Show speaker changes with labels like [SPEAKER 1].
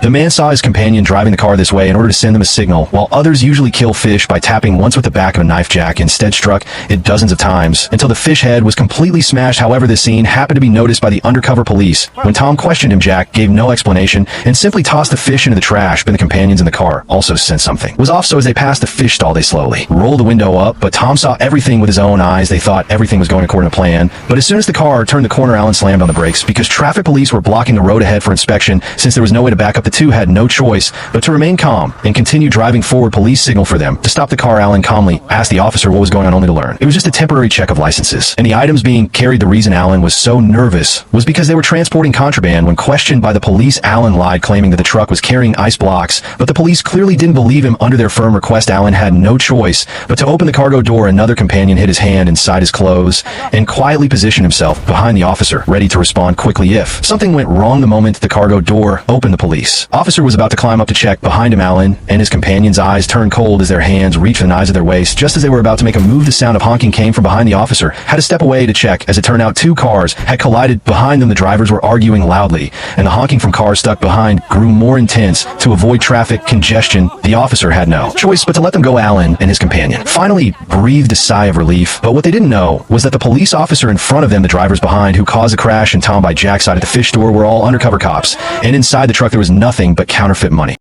[SPEAKER 1] The man saw his companion driving the car this way in order to send them a signal. While others usually kill fish by tapping once with the back of a knife, Jack instead struck it dozens of times until the fish head was completely smashed. However, this scene happened to be noticed by the undercover police. When Tom questioned him, Jack gave no explanation and simply tossed the fish into the trash, but the companions in the car also sensed something was off, so as they passed the fish stall, they slowly rolled the window up, but Tom saw everything with his own eyes. They thought everything was going according to plan, but as soon as the car turned the corner, Alan slammed on the brakes because traffic police were blocking the road ahead for inspection. Since there was no way to back up, the two had no choice but to remain calm and continue driving forward. Police signaled for them to stop the car. Alan calmly asked the officer what was going on, only to learn it was just a temporary check of licenses and the items being carried. The reason Alan was so nervous was because they were transporting contraband. When questioned by the police, Alan lied, claiming that the truck was carrying ice blocks, but the police clearly didn't believe him. Under their firm request, Alan had no choice but to open the cargo door. Another companion hid his hand inside his clothes and quietly positioned himself behind the officer, ready to respond quickly if something went wrong. The moment the cargo door opened, the police officer was about to climb up to check behind him. Alan and his companion's eyes turned cold as their hands reached the knives of their waist. Just as they were about to make a move, the sound of honking came from behind. The officer had to step away to check. As it turned out, two cars had collided behind them. The drivers were arguing loudly, and the honking from cars stuck behind grew more intense. To avoid traffic congestion, the officer had no choice but to let them go. Alan and his companion finally breathed a sigh of relief, but what they didn't know was that the police officer in front of them, the drivers behind who caused the crash, and Tom by Jack's side at the fish store were all undercover cops, and inside the truck there was nothing but counterfeit money.